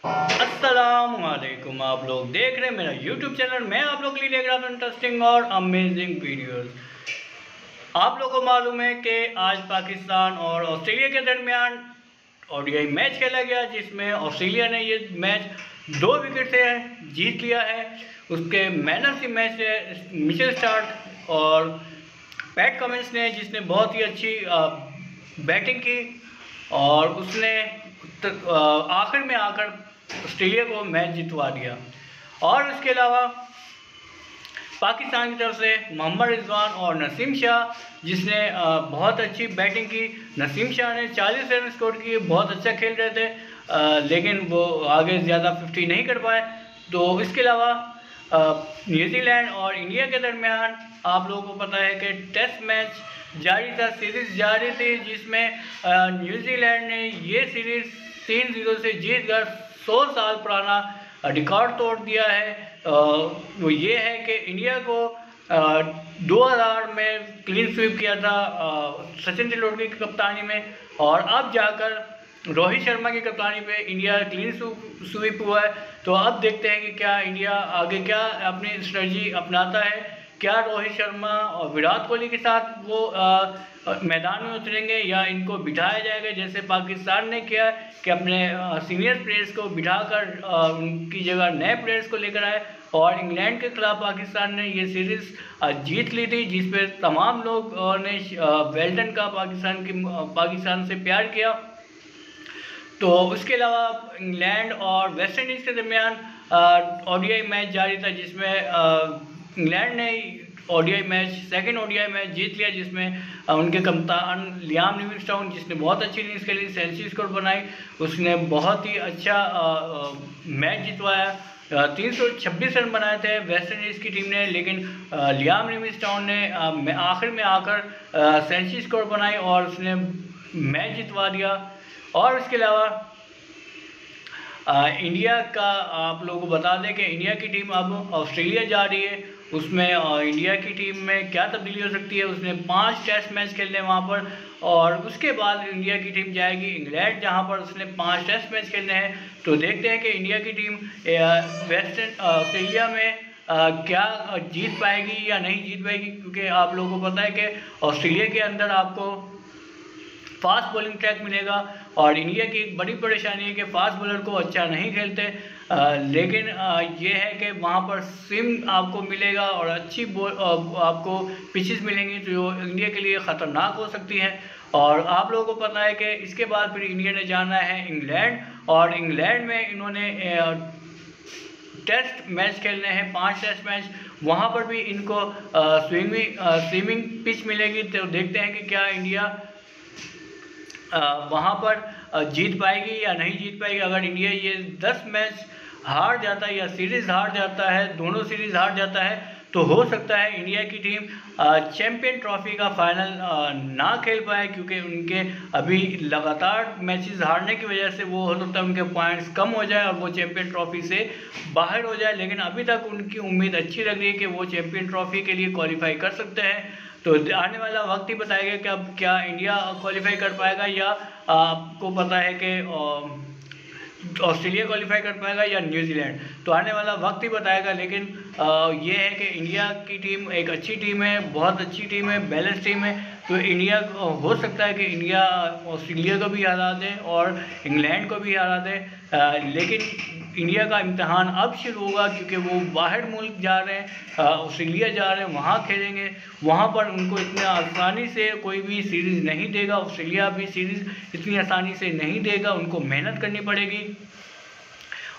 अस्सलामुअलैकुम। आप लोग देख रहे हैं मेरा यूट्यूब चैनल। मैं आप लोग के लिए लेकर आता हूं इंटरेस्टिंग और अमेजिंग वीडियोस। आप लोगों को मालूम है कि आज पाकिस्तान और ऑस्ट्रेलिया के दरमियान ओडीआई मैच खेला गया, जिसमें ऑस्ट्रेलिया ने ये मैच 2 विकेट से जीत लिया है। उसके मैन ऑफ द मैच है मिचेल स्टार्क और पैट कमिंस ने, जिसने बहुत ही अच्छी बैटिंग की और उसने आखिर में आकर ऑस्ट्रेलिया को मैच जितवा दिया। और उसके अलावा पाकिस्तान की तरफ से मोहम्मद रिजवान और नसीम शाह, जिसने बहुत अच्छी बैटिंग की। नसीम शाह ने 40 रन स्कोर किए, बहुत अच्छा खेल रहे थे, लेकिन वो आगे ज़्यादा 50 नहीं कर पाए। तो इसके अलावा न्यूजीलैंड और इंडिया के दरमियान आप लोगों को पता है कि टेस्ट मैच जारी था, सीरीज़ जारी थी, जिसमें न्यूजीलैंड ने ये सीरीज़ 3-0 से जीत कर 100 साल पुराना रिकॉर्ड तोड़ दिया है। वो ये है कि इंडिया को 2000 में क्लीन स्वीप किया था सचिन तेंदुलकर की कप्तानी में, और अब जाकर रोहित शर्मा की कप्तानी पे इंडिया क्लीन स्वीप हुआ है। तो अब देखते हैं कि क्या इंडिया आगे क्या अपनी स्ट्रेटजी अपनाता है। क्या रोहित शर्मा और विराट कोहली के साथ वो मैदान में उतरेंगे या इनको बिठाया जाएगा, जैसे पाकिस्तान ने किया कि अपने सीनियर प्लेयर्स को बिठाकर उनकी जगह नए प्लेयर्स को लेकर आए। और इंग्लैंड के खिलाफ पाकिस्तान ने ये सीरीज़ जीत ली थी, जिस पर तमाम लोग ने वेल्टन का पाकिस्तान से प्यार किया। तो उसके अलावा इंग्लैंड और वेस्ट इंडीज़ के दरमियान ओडीआई मैच जारी था, जिसमें इंग्लैंड ने ODI match second ODI match जीत लिया, जिसमें उनके कप्तान लियाम लिविंगस्टोन, जिसने बहुत अच्छी इनिंग्स खेली, सेंचुरी स्कोर बनाई, उसने बहुत ही अच्छा मैच जितवाया। 326 रन बनाए थे वेस्ट इंडीज़ की टीम ने, लेकिन लियाम लिविंगस्टोन ने आखिर में आकर सेंचुरी स्कोर बनाई और उसने मैच जितवा दिया। और उसके अलावा इंडिया का आप लोगों को बता दें कि इंडिया की टीम अब ऑस्ट्रेलिया जा रही है। उसमें इंडिया की टीम में क्या तब्दीली हो सकती है, उसने 5 टेस्ट मैच खेलने वहाँ पर, और उसके बाद इंडिया की टीम जाएगी इंग्लैंड, जहाँ पर उसने 5 टेस्ट मैच खेलने हैं। तो देखते हैं कि इंडिया की टीम वेस्टर्न ऑस्ट्रेलिया में क्या जीत पाएगी या नहीं जीत पाएगी, क्योंकि आप लोगों को पता है कि ऑस्ट्रेलिया के अंदर आपको फास्ट बॉलिंग ट्रैक मिलेगा, और इंडिया की एक बड़ी परेशानी है कि फास्ट बॉलर को अच्छा नहीं खेलते, लेकिन ये है कि वहाँ पर स्विंग आपको मिलेगा और अच्छी आपको पिचेस मिलेंगी, जो इंडिया के लिए ख़तरनाक हो सकती हैं। और आप लोगों को पता है कि इसके बाद फिर इंडिया ने जाना है इंग्लैंड, और इंग्लैंड में इन्होंने टेस्ट मैच खेलने हैं, 5 टेस्ट मैच। वहाँ पर भी इनको स्विमिंग पिच मिलेगी। तो देखते हैं कि क्या इंडिया वहाँ पर जीत पाएगी या नहीं जीत पाएगी। अगर इंडिया ये 10 मैच हार जाता है या सीरीज़ हार जाता है, दोनों सीरीज़ हार जाता है, तो हो सकता है इंडिया की टीम चैम्पियन ट्रॉफी का फाइनल ना खेल पाए, क्योंकि उनके अभी लगातार मैचेस हारने की वजह से वो हो सकता है उनके पॉइंट्स कम हो जाए और वो चैम्पियन ट्रॉफी से बाहर हो जाए। लेकिन अभी तक उनकी उम्मीद अच्छी लग रही है कि वो चैम्पियन ट्रॉफी के लिए क्वालिफाई कर सकते हैं। तो आने वाला वक्त ही बताएगा कि अब क्या इंडिया क्वालिफाई कर पाएगा, या आपको पता है कि ऑस्ट्रेलिया क्वालिफाई कर पाएगा या न्यूजीलैंड। तो आने वाला वक्त ही बताएगा। लेकिन ये है कि इंडिया की टीम एक अच्छी टीम है, बहुत अच्छी टीम है, बैलेंस टीम है। तो इंडिया हो सकता है कि इंडिया ऑस्ट्रेलिया को भी हरा दे और इंग्लैंड को भी हरा दे, लेकिन इंडिया का इम्तहान अब शुरू होगा, क्योंकि वो बाहर मुल्क जा रहे हैं, ऑस्ट्रेलिया जा रहे हैं, वहाँ खेलेंगे। वहाँ पर उनको इतनी आसानी से कोई भी सीरीज़ नहीं देगा, ऑस्ट्रेलिया भी सीरीज़ इतनी आसानी से नहीं देगा, उनको मेहनत करनी पड़ेगी,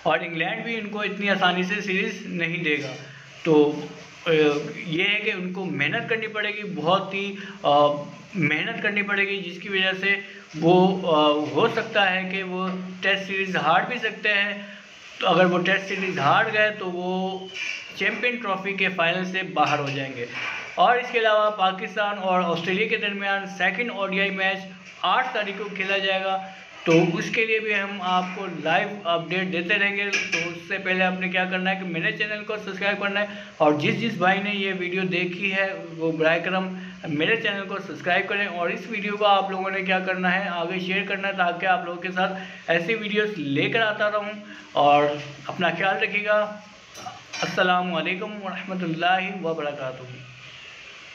और इंग्लैंड भी इनको इतनी आसानी से सीरीज़ नहीं देगा। तो ये है कि उनको मेहनत करनी पड़ेगी, बहुत ही मेहनत करनी पड़ेगी, जिसकी वजह से वो हो सकता है कि वो टेस्ट सीरीज़ हार भी सकते हैं। तो अगर वो टेस्ट सीरीज़ हार गए तो वो चैम्पियन ट्रॉफी के फाइनल से बाहर हो जाएंगे। और इसके अलावा पाकिस्तान और ऑस्ट्रेलिया के दरमियान सेकंड ओडीआई मैच 8 तारीख को खेला जाएगा। तो उसके लिए भी हम आपको लाइव अपडेट देते रहेंगे। तो उससे पहले आपने क्या करना है कि मेरे चैनल को सब्सक्राइब करना है, और जिस भाई ने ये वीडियो देखी है वो बराए करम मेरे चैनल को सब्सक्राइब करें और इस वीडियो को आप लोगों ने क्या करना है, आगे शेयर करना है, ताकि आप लोगों के साथ ऐसी वीडियोस लेकर आता रहूं। और अपना ख्याल रखिएगा। अस्सलामु अलैकुम व रहमतुल्लाहि व बरकातुहू।